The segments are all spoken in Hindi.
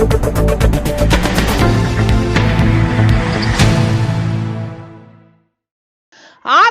आंख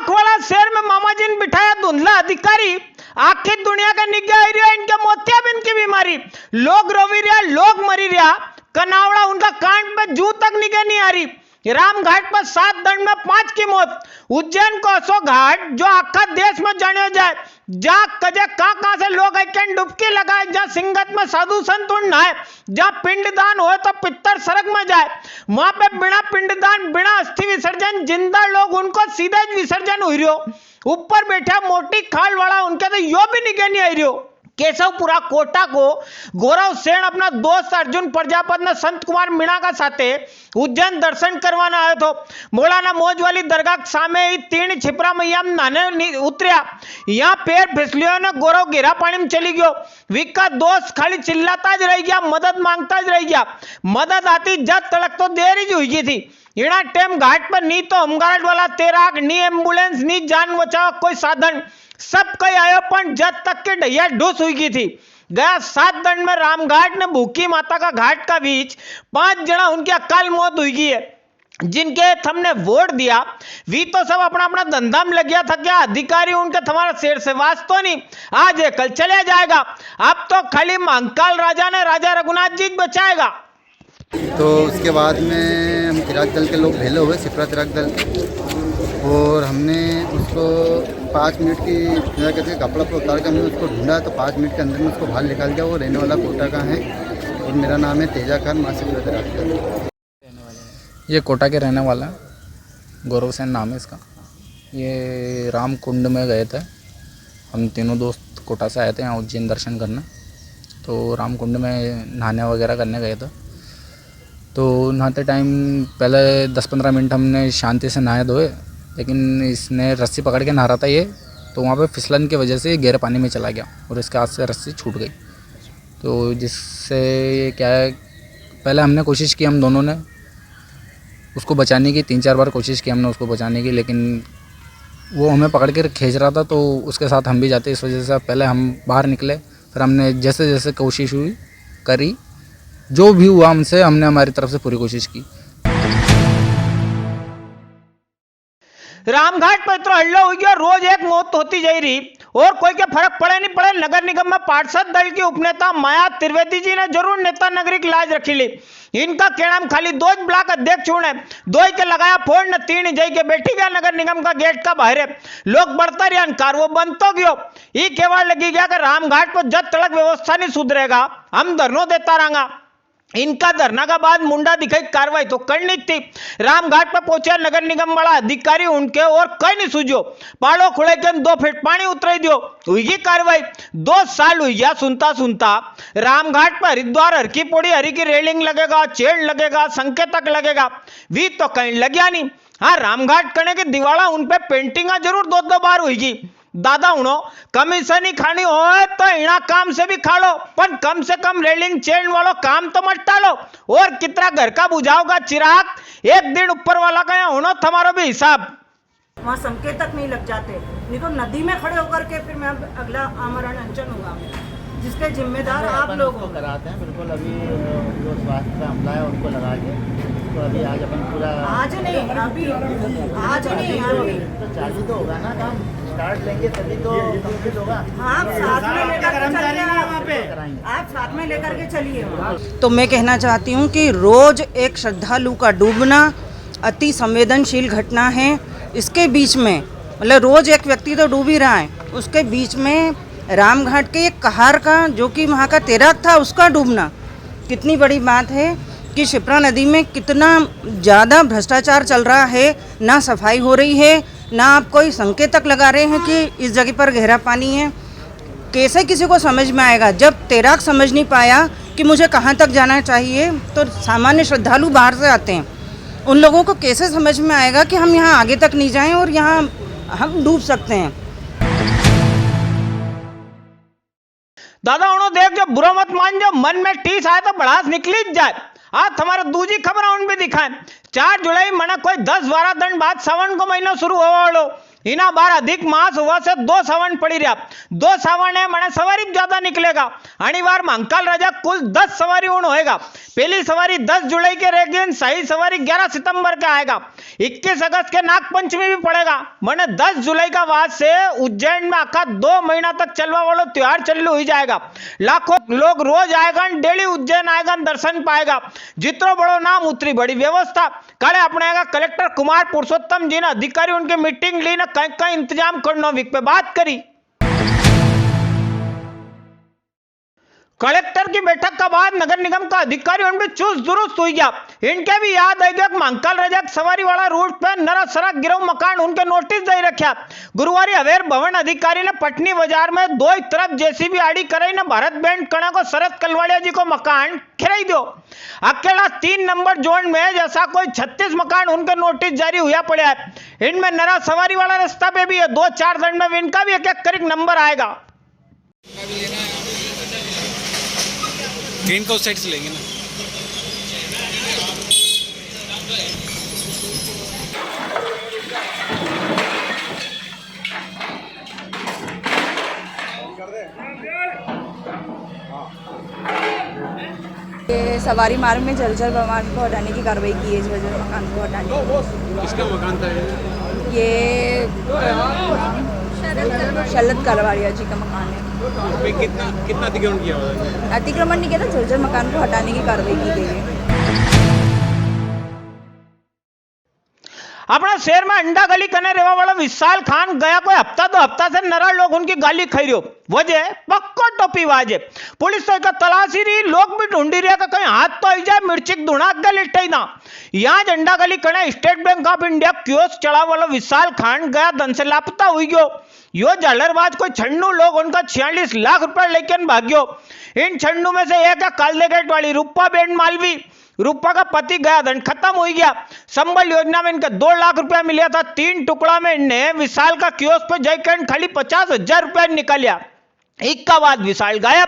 वाला शेर में मामाजी ने बिठाया धुंधला अधिकारी। आखिर दुनिया का निगाह रहा इनके मोतियाबिंद की बीमारी। लोग रोवी रहा, लोग मरी रहा, कनावड़ा उनका कांड पे जू तक निगाह नहीं आ रही। रामघाट पर 7 दंड में 5 की मौत। उज्जैन को असो घाट जो आखा देश में जाने जाए, जहां कजे कहां से लोग आके डुबकी लगाए, जहां सिंगत में साधु संत नहाए, जहां पिंडदान हो तो पितर सरग में जाए, वहां पे बिना पिंडदान बिना अस्थि विसर्जन जिंदा लोग उनको सीधे विसर्जन हो रही हो। ऊपर बैठा मोटी खाल वाला उनके तो यो भी निकल नहीं आई रही हो। केशवपुरा कोटा को गौरव सेन अपना दोस्त अर्जुन प्रजापति ने संत कुमार मीणा का साथे उज्जैन दर्शन करवाना आयो तो मौलाना मौज वाली दरगाह सामे ही 3 छिपरा मैया नहाने उतरिया। यहाँ पैर फिसलियो ने गौरव घेरा पानी में चली गयो। विका दोस्त खाली चिल्लाता ज रह गया, मदद मांगता ज रह गया। मदद आती जब तड़क तो देर ही हुई थी। इना टाइम घाट पर नी तो होमगार्ड वाला तेराक, नी एम्बुलेंस, नी जान बचाव कोई साधन, सब कई आयो पण जब तक के ढैया ढूस हुई की थी। गया 7 दंड में रामघाट ने भूखी माता का घाट का बीच 5 जना उनकी अकाल मौत हुई है। जिनके हमने वोट दिया वी तो सब अपना अपना धंधा में लग गया था। क्या अधिकारी उनके तुम्हारा शेर से वास्तव नहीं, आज है कल चले जाएगा। अब तो खाली महाकाल राजा ने राजा रघुनाथ जी बचाएगा। तो उसके बाद में हम तिराक दल के लोग भेले हुए सिपरा तिराक दल, और हमने उसको 5 मिनट की कहते हैं कपड़ा पर उतार के हमने उसको ढूंढा तो 5 मिनट के अंदर में उसको बाहर निकाल दिया। वो रहने वाला कोटा का है और मेरा नाम है तेजा खान, मां सिपरा तिराक दल। ये कोटा के रहने वाला है, गौरव सेन नाम है इसका। ये राम कुंड में गए थे, हम तीनों दोस्त कोटा से आए थे यहाँ उज्जैन दर्शन करने। तो राम कुंड में नहाने वगैरह करने गए थे। तो नहाते टाइम पहले 10-15 मिनट हमने शांति से नहाए धोए, लेकिन इसने रस्सी पकड़ के नहा रहा था ये, तो वहाँ पे फिसलन की वजह से गहरे पानी में चला गया और इसके हाथ से रस्सी छूट गई। तो जिससे क्या है, पहले हमने कोशिश की, हम दोनों ने उसको बचाने की 3-4 बार कोशिश की हमने उसको बचाने की, लेकिन वो हमें पकड़ के खींच रहा था। तो उसके साथ हम भी जाते, इस वजह से पहले हम बाहर निकले, फिर हमने जैसे जैसे कोशिश हुई करी, जो भी हुआ हमसे, हमने हमारी तरफ से पूरी कोशिश की। रामघाट पर तो हल्ला हो गया, रोज एक मौत होती जा रही और कोई के फर्क पड़े नहीं पड़े। नगर निगम में पार्षद दल की उपनेता माया त्रिवेदी जी ने जरूर नेता नगरी की लाज रखी ली। इनका कहना खाली 2 ब्लॉक अध्यक्ष होने 2 के लगाया फोड़ न 3 जई के बैठी गया नगर निगम का गेट का बाहर। लोग बढ़ता रहा कार वो बंद तो गयो। ये केवल लगी गया कि रामघाट पर जब तक व्यवस्था नहीं सुधरेगा हम धरनो देता रहेंगा। इनका धरना का बाद मुंडा दिखाई कार्रवाई तो करनी थी। रामघाट पर पहुंचा नगर निगम वाला अधिकारी उनके और कहीं नहीं सूझो। पाड़ो खुले के 2 फीट पानी उतर दियो, हुई कार्रवाई। 2 साल हुई गया सुनता सुनता। रामघाट पर हरिद्वार हर की पौड़ी हरी की रेलिंग लगेगा, चेड़ लगेगा, संकेतक लगेगा, वी तो कहीं लग्या नहीं। हाँ, रामघाट करने की दिवाला उन पे पेंटिंग जरूर 2-2 बार हुई। दादा उनो कमीशन ही खानी हो तो इना काम से भी खा लो, पर कम से कम रेलिंग चेन वालों काम तो मत टालो। और कितना घर का बुझाओगा चिराग, एक दिन ऊपर वाला का यहाँ होना तुम्हारा भी हिसाब। वहाँ संकेतक नहीं लग जाते, नहीं तो नदी में खड़े होकर के फिर मैं अगला आमरण अनशन होगा, जिसके जिम्मेदार आप लोग हो। कराते हैं बिल्कुल। अभी जो स्वास्थ्य का अमला है उनको लगा के, तो अभी आज अपन पूरा आज नहीं अभी तो चालू तो होगा ना, काम स्टार्ट लेंगे तभी तो कंप्लीट होगा। आप साथ में लेकर के चलिए, आप साथ में लेकर के चलिए। तो मैं कहना चाहती हूँ कि रोज एक श्रद्धालु का डूबना अति संवेदनशील घटना है। इसके बीच में मतलब रोज एक व्यक्ति तो डूब ही रहा है, उसके बीच में रामघाट के एक कहार का जो कि वहाँ का तेराक था उसका डूबना कितनी बड़ी बात है कि शिप्रा नदी में कितना ज़्यादा भ्रष्टाचार चल रहा है। ना सफाई हो रही है, ना आप कोई संकेतक लगा रहे हैं कि इस जगह पर गहरा पानी है। कैसे किसी को समझ में आएगा? जब तैराक समझ नहीं पाया कि मुझे कहाँ तक जाना चाहिए, तो सामान्य श्रद्धालु बाहर से आते हैं, उन लोगों को कैसे समझ में आएगा कि हम यहाँ आगे तक नहीं जाएं और यहाँ हम डूब सकते हैं। दादा उनो देख, जो बुरा मत मान, जो मन में टीस आए तो बढ़ास निकली जाए। आज हमारे दूजी खबर उन भी दिखाएं। 4 जुलाई मना कोई 10-12 दिन बाद सावन को महीना शुरू हो वालो। इना बार अधिक मास हुआ से 2 सावन पड़ी रहा। 2 सावन है मैंने सवारी ज्यादा निकलेगा। अनिवार मंकाल राजा कुल 10 सवारी उन होएगा। पहली सवारी 10 जुलाई के रहेगी, सही सवारी 11 सितंबर के आएगा। 21 अगस्त के नाग पंचमी भी पड़ेगा। मैंने 10 जुलाई का बाद से उज्जैन में आखा 2 महीना तक चलवा वाला त्योहार चालू हो जाएगा। लाखों लोग रोज आएगा, डेली उज्जैन आएगा, दर्शन पाएगा। जितनो बड़ो नाम उतरी बड़ी व्यवस्था। काले अपने कलेक्टर कुमार पुरुषोत्तम जी ने अधिकारी उनकी मीटिंग ली ना कहीं इंतजाम करना विक पे बात करी। कलेक्टर की बैठक का बाद नगर निगम का अधिकारी उनमें चुस्त दुरुस्त हुई गया। इनके भी याद आई गया मंकाल राजा सवारी वाला रूट पे नरा सरा गिरव मकान उनके नोटिस दे रखा। गुरुवारी अवेर भवन अधिकारी ने पटनी बाजार में 2 तरफ जेसीबी आड़ी कराई ने भारत बैंड कणा को शरद कलवाड़िया जी को मकान खिलाई दो। अकेला 3 नंबर जोन में जैसा कोई 36 मकान उनके नोटिस जारी हुआ पड़ा है। इनमें नरा सवारी वाला रास्ता पे भी है। 2-4 दिन में इनका भी एक करीब नंबर आएगा। ट्रेन का उस साइड से लेंगे ना। ये सवारी मार्ग में जर्जर मकान को हटाने की कार्रवाई की है। जर्जर मकान को हटाने। किसका मकान था ये शरद कलवाड़िया जी का मकान है। पे कितना अतिक्रमण किया हुआ है? अतिक्रमण नहीं किया था, जर्जर मकान को हटाने की कार्रवाई की गई है। अपना शहर में अंडा गली कने रेवा वाला विशाल खान गया कोई हफ्ता 2 हफ्ता से नरा लोग उनकी गाली खाई रही हो। वजह पक्को टोपी वाजे। पुलिस तो तलाशी रही, लोग भी ढूंढी रहे कि कहीं हाथ तो आई जाए, मिर्ची धुना के लिटाई ना। यहाँ अंडा गली कने state bank of India chaos चढ़ा वाला विशाल खान गया धन से लापता हुई गयो। यो झालरबाज कोई 96 लोग उनका 46 लाख रुपए लेकर भाग्यो। इन 96 में से एक है कालदे गेट वाली रूपा बेन मालवी। रूपा का पति गया धन खत्म हो गया। संबल योजना में इनका 2 लाख रुपया मिला था। 3 टुकड़ा में इनने विशाल का कियोस्क पे जाकर खाली 50,000 रुपया निकालिया। एक का बाद विशाल गायब।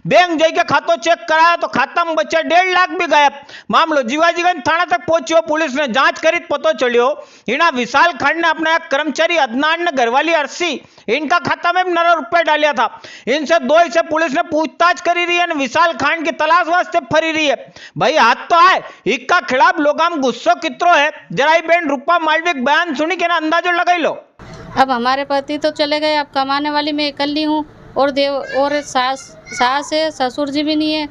बैंक जाके खातो चेक कराया तो खाता में बचे 1.5 लाख भी गायब। मामलो जीवाजीगंज थाना तक पहुंचियो। पुलिस ने जांच करी, पतो चलियो इना विशाल खान ने अपना कर्मचारी अदनान ने घरवाली अरसी इनका खाता में नरा रुपए डालिया था। इनसे 2 से पुलिस ने पूछताछ करी रही है। विशाल खान की तलाश वास्ते फरी रही है। भाई हाथ तो आए, इक्का खिलाफ लोगाम गुस्सो कितरो है। जरा बहन रूपा मालवी बयान सुनी के ना अंदाजो लगाई लो। अब हमारे पति तो चले गए, अब कमाने वाली मैं अकेली हूँ और सास है, ससुर जी भी नहीं है,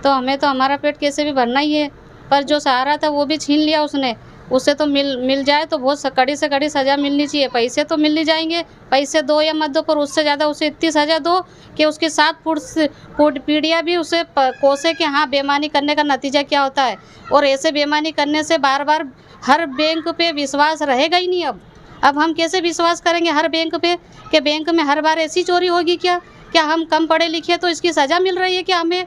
तो हमें तो हमारा पेट कैसे भी भरना ही है। पर जो सहारा था वो भी छीन लिया उसने। उससे तो मिल जाए तो बहुत कड़ी से कड़ी सज़ा मिलनी चाहिए। पैसे तो मिल नहीं जाएंगे, पैसे दो या मत दो, पर उससे ज़्यादा उसे इतनी सज़ा दो कि उसकी 7 पीढ़ियाँ भी उसे कोसे कि हाँ बेईमानी करने का नतीजा क्या होता है। और ऐसे बेईमानी करने से बार बार हर बैंक पे विश्वास रहेगा ही नहीं। अब हम कैसे विश्वास करेंगे हर बैंक पे कि बैंक में हर बार ऐसी चोरी होगी? क्या हम कम पढ़े लिखे तो इसकी सज़ा मिल रही है क्या हमें?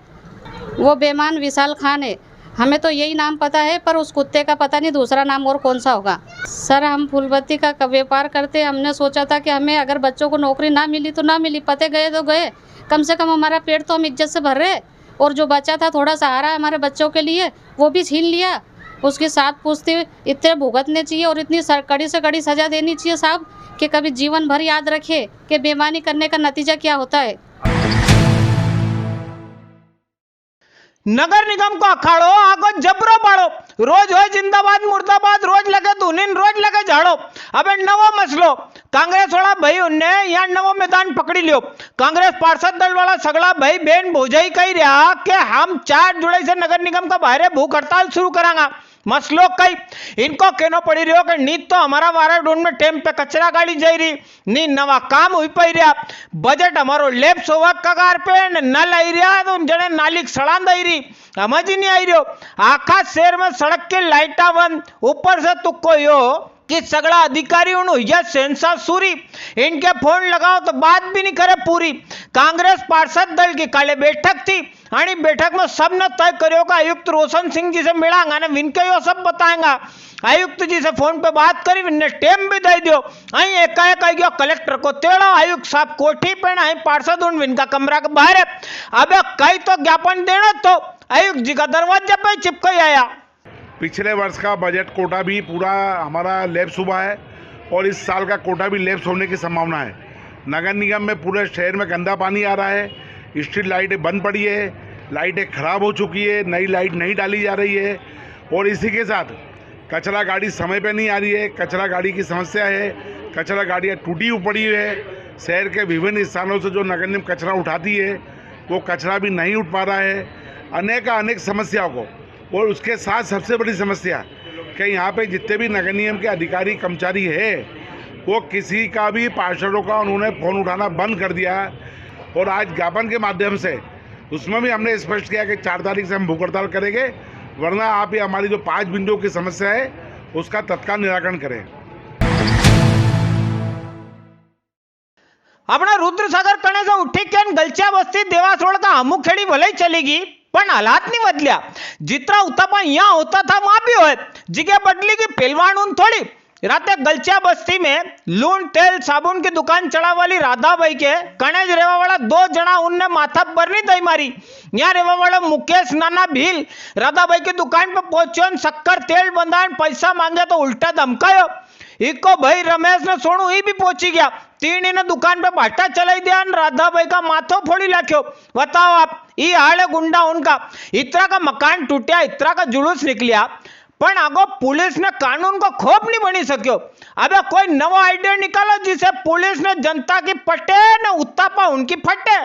वो बेईमान विशाल खान है। हमें तो यही नाम पता है, पर उस कुत्ते का पता नहीं दूसरा नाम और कौन सा होगा। सर हम फूलबत्ती का व्यापार करते, हमने सोचा था कि हमें अगर बच्चों को नौकरी ना मिली तो ना मिली, पते गए तो गए, कम से कम हमारा पेट तो हम इज्जत से भर रहे। और जो बचा था थोड़ा सहारा हमारे बच्चों के लिए वो भी छीन लिया। उसके साथ पूछते इतने भुगतने चाहिए और इतनी कड़ी से कड़ी सज़ा देनी चाहिए साहब कि कभी जीवन भर याद रखे कि बेईमानी करने का नतीजा क्या होता है। नगर निगम को अखाड़ो, आगो जबरो बाड़ो, रोज हो जिंदाबाद मुर्दाबाद, रोज लगे धुनिन, रोज लगे झाड़ो। अबे नवो मसलो कांग्रेस वाला भाई उनने यहाँ नवो मैदान पकड़ी लियो। कांग्रेस पार्षद दल वाला सगला भाई बहन भोजाई कही रहा कि हम 4 जुलाई से नगर निगम का बाहर भूख हड़ताल शुरू करांगा। मसलो कई इनको कहना पड़ी रही हो कि नीत तो हमारा वारा ढूंढ में टेम पे कचरा गाड़ी जाई रही, नी नवा काम हुई पाई रहा, बजट हमारो लेप्स होवा कगार पे नल आई रहा तो जने नाली सड़ांद आई रही, समझ ही नहीं आई रही हो। आखा शहर में सड़क के लाइटा बंद, ऊपर से तुक्को यो कि सगड़ा अधिकारी सेंसा सूरी इनके फोन लगाओ तो बात भी नहीं करे पूरी। कांग्रेस पार्षद दल की काले बैठक थी, आणि बैठक में सबने तय करो कि आयुक्त रोशन सिंह जी से मिलांगा ना, विनके यो सब बताएंगा। आयुक्त जी से फोन पे बात करी, विनने टेम भी दे दियो। अही एकाएक आई गयो कलेक्टर को तेड़ो, आयुक्त साहब कोठी पे ना, पार्षद उन विनका कमरा के बाहर है। अबे कई तो ज्ञापन देना, तो आयुक्त जी का दरवाजा पे चिपक आया। पिछले वर्ष का बजट कोटा भी पूरा हमारा लैप्स हुआ है और इस साल का कोटा भी लैप्स होने की संभावना है। नगर निगम में पूरे शहर में गंदा पानी आ रहा है, स्ट्रीट लाइटें बंद पड़ी है, लाइटें ख़राब हो चुकी है, नई लाइट नहीं डाली जा रही है और इसी के साथ कचरा गाड़ी समय पे नहीं आ रही है, कचरा गाड़ी की समस्या है, कचरा गाड़ियाँ टूटी पड़ी है। शहर के विभिन्न स्थानों से जो नगर निगम कचरा उठाती है वो कचरा भी नहीं उठ पा रहा है, अनेक समस्याओं को। और उसके साथ सबसे बड़ी समस्या कि यहाँ पे जितने भी नगर निगम के अधिकारी कर्मचारी है वो किसी का भी पार्षदों का उन्होंने फ़ोन उठाना बंद कर दिया। और आज ज्ञापन के माध्यम से उसमें भी हमने स्पष्ट किया कि 4 तारीख से हम भूख हड़ताल करेंगे, वरना आप ये हमारी जो 5 बिंदुओं की समस्या है उसका तत्काल निराकरण करें। આપણે રુદ્રસાગર કણેજા ઉઠી કે ગલચા બસ્તી દેવાસ રોડ का अमुक खेड़ी भले ही चलेगी पण हालात नहीं बदलिया। जितना उतापा यहाँ होता था वहां भी है, जगह बदली की पहलवान थोड़ी। राते गलचा बस्ती में लून तेल साबुन की दुकान चढ़ा वाली राधा भाई के कणेज रेवा वाला 2 जना उनने माथा पर नहीं दई मारी। यहाँ रेवा वाला मुकेश नाना भील राधा भाई की दुकान पे पहुंचो, शक्कर तेल बंधान पैसा मांगे तो उल्टा धमकायो। इको भाई रमेश ने सोनू ही भी पहुंची गया, 3 ने दुकान पे भाटा चलाई दिया, राधा भाई का माथो फोड़ी लाख्यो। बताओ आप, ये हाल गुंडा उनका। इतना का मकान टूटा, इतना का जुलूस निकलिया, पण आगो पुलिस ने कानून को खोप नहीं बनी सक्यो। अबे कोई नवा आइडिया निकालो जिसे पुलिस ने जनता की पटे न उत्तापा उनकी फटे।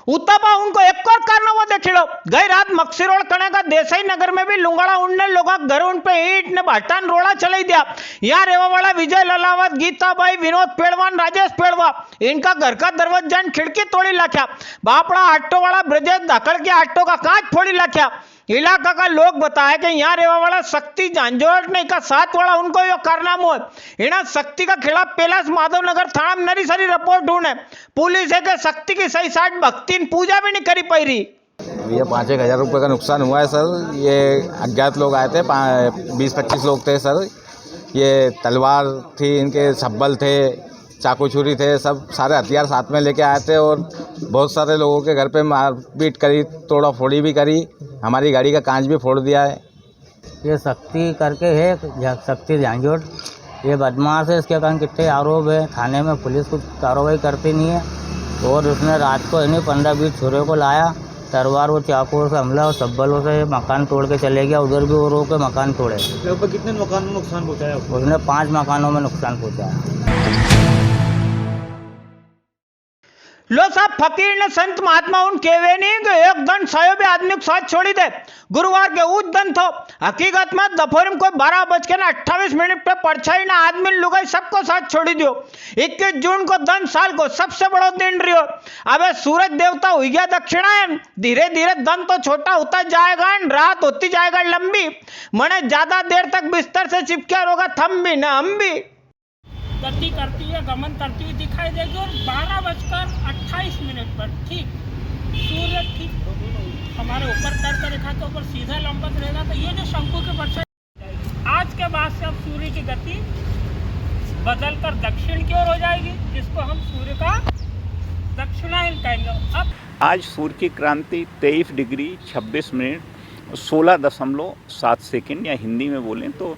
उत्तापा उनको एक और कारनामा देखिलो। गई रात मक्सी रोड कणे का देसाई नगर में भी लुंगड़ा उनने लोग घर उन पे ईंट ने भाटान रोड़ा चलाई दिया। यहाँ रेवा वाला विजय ललावत, गीताबाई, विनोद पेड़वान, राजेश पेड़वा, इनका घर का दरवाजा खिड़की तोड़ी लाख्या। बापड़ा आटो वाला ब्रजेश धाकड़ के आटो का कांच फोड़ी लाख्या। इलाका का लोग बताए कि यहाँ रेवा वाला शक्ति झांझोट ने का 7 वाला उनको यो कारनामो है। इना शक्ति का खिलाफ पेलास माधव नगर थाना में नरी सारी रिपोर्ट ढूंढे। पुलिस है कि शक्ति की सही साठ भक्ति पूजा भी नहीं करी पाई रही। ये 5-1 हज़ार रुपये का नुकसान हुआ है सर। ये अज्ञात लोग आए थे, 20-25 लोग थे सर। ये तलवार थी, इनके छब्बल थे, चाकू छुरी थे, सब सारे हथियार साथ में लेके आए थे और बहुत सारे लोगों के घर पे मारपीट करी, तोड़ा फोड़ी भी करी, हमारी गाड़ी का कांच भी फोड़ दिया है। ये शक्ति करके है, शक्ति झांझोट, ये बदमाश है। इसके कारण कितने आरोप है, थाने में पुलिस कुछ कार्रवाई करती नहीं है। और उसने रात को इन्हीं 15-20 छोरे को लाया, तलवार और चाकू से हमला और सब्बलों से मकान तोड़ के चले गया। उधर भी वो रो के मकान तोड़े। लगभग कितने मकानों में नुकसान पहुंचाया? उसने 5 मकानों में नुकसान पहुंचाया। लो साहब, फकीर ने संत महात्मा उन केवे नहीं कि एक दन सायो भी आदमी को साथ छोड़ी दे। गुरुवार के उस दिन थो हकीकत में दोपहर में कोई 12:28 पे परछाई ना आदमी लुगाई सबको साथ छोड़ी दियो। 21 जून को दन साल को सबसे बड़ा दिन रही हो। अबे सूरज देवता हुई गया दक्षिणायन, धीरे धीरे दन तो छोटा होता जाएगा, रात होती जाएगा लंबी। मने ज्यादा देर तक बिस्तर से चिपके रोगा थम भी ना हम भी। गति करती है, गमन करती हुई दिखाई देगी और 12:28 पर ठीक सूर्य ठीक हमारे ऊपर कर्क रेखा के ऊपर सीधा लंबत रहेगा। तो ये जो शंकु की परछाई आज के बाद से अब सूर्य की गति बदलकर दक्षिण की ओर हो जाएगी, जिसको हम सूर्य का दक्षिणायन कहेंगे। अब आज सूर्य की क्रांति 23 डिग्री 26 मिनट 16.7 सेकेंड, या हिंदी में बोलें तो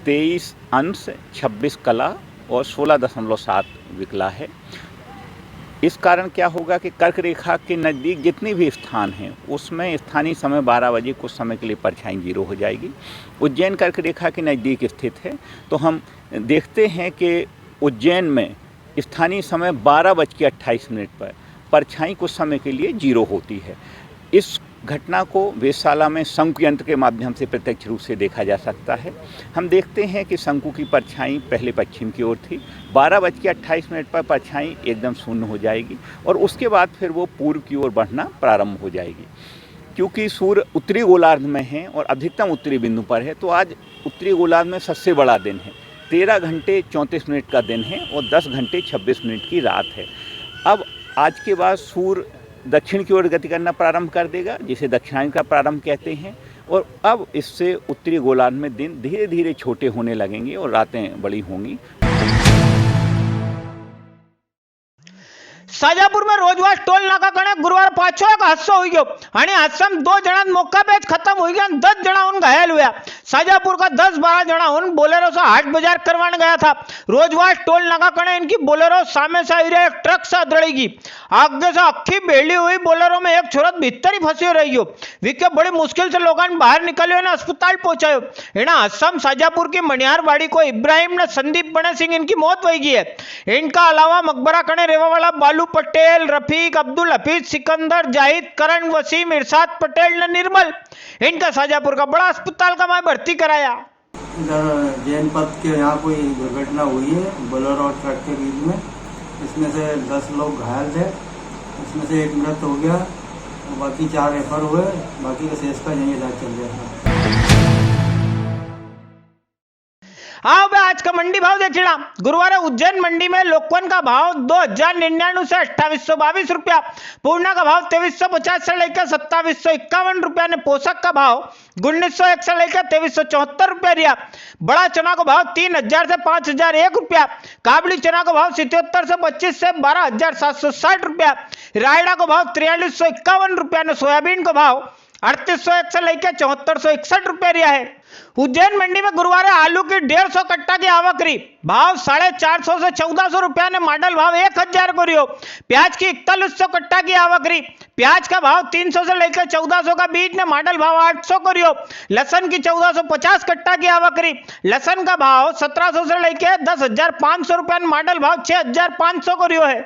23 अंश 26 कला और 16.7 विकला है। इस कारण क्या होगा कि कर्क रेखा के नज़दीक जितने भी स्थान हैं उसमें स्थानीय समय 12 बजे कुछ समय के लिए परछाई 0 हो जाएगी। उज्जैन कर्क रेखा के नज़दीक स्थित है, तो हम देखते हैं कि उज्जैन में स्थानीय समय 12:28 पर परछाई कुछ समय के लिए 0 होती है। इस घटना को वेधशाला में शंकु यंत्र के माध्यम से प्रत्यक्ष रूप से देखा जा सकता है। हम देखते हैं कि शंकु की परछाई पहले पश्चिम की ओर थी, 12:28 पर परछाई एकदम शून्य हो जाएगी और उसके बाद फिर वो पूर्व की ओर बढ़ना प्रारंभ हो जाएगी। क्योंकि सूर्य उत्तरी गोलार्ध में है और अधिकतम उत्तरी बिंदु पर है, तो आज उत्तरी गोलार्ध में सबसे बड़ा दिन है। 13 घंटे 34 मिनट का दिन है और 10 घंटे 26 मिनट की रात है। अब आज के बाद सूर्य दक्षिण की ओर गति करना प्रारंभ कर देगा, जिसे दक्षिणायन का प्रारंभ कहते हैं। और अब इससे उत्तरी गोलार्ध में दिन धीरे धीरे छोटे होने लगेंगे और रातें बड़ी होंगी। साजापूर में रोजवाज टोल नाका कणे गुरुवार पाछो एक हादसो हुई गयो आणि हादसाम 2 जणा मौका पे खत्म हुई गया, 10 जणा उन घायल हुआ। साजापुर का 10-12 जणा उन बोलेरो से हाट बाजार करवाने गया था। रोजवाज टोल नाका कणे इनकी बोलेरो सामने से आई रही एक ट्रक से अदड़ेगी। आगे से अक्खी बेली हुई बोलेरो में एक छोरत भीतर ही फंसी रही हो। विके बड़ी मुश्किल से लोग बाहर निकले ने अस्पताल पहुंचायो। इना असम साजापुर की मनियारवाड़ी को इब्राहिम ने संदीप बने सिंह इनकी मौत हुई गई है। इनका अलावा मकबरा कणे रेवा वाला बालू पटेल, रफीक, अब्दुल हफीज, सिकंदर, जाहिद, करण, वसीम, इरशाद पटेल ने निर्मल इनका साजापुर का बड़ा अस्पताल का में भर्ती कराया। इधर जैन पथ के यहाँ कोई दुर्घटना हुई है बोलेरो और ट्रक के बीच में। इसमें से 10 लोग घायल थे, इसमें से 1 मृत हो गया और बाकी 4 रेफर हुए। बाकी का शेष का यही इलाज चल रहा था। आओ बे आज का मंडी भाव देखिए। गुरुवार उज्जैन मंडी में लोकवन का भाव 2099 से 2822 रुपया, पूर्णा का भाव 2350 से लेकर 2751 रुपया ने, पोषक का भाव 1901 से लेकर 2374 रुपया रिया। बड़ा चना का भाव 3000 से 5001 रुपया, काबली चना का भाव 77 से 25 से 12760 रुपया, रायडा का भाव 4351 रुपया ने, सोयाबीन का भाव 3801 से लेकर 7461 रुपया रिया है। उज्जैन मंडी में गुरुवार आलू की 150 कट्टा की आवक रही, भाव 450 से 1400 रुपया ने, मॉडल भाव 1000 को रियो। प्याज की 4100 कट्टा की आवक रही, प्याज का भाव 300 से लेकर 1400 का बीज ने, मॉडल भाव 800 को रियो। लसन की 1450 कट्टा की आवक रही, लसन का भाव 1700 से लेकर 10500 रुपया, मॉडल भाव 6500 को रियो है।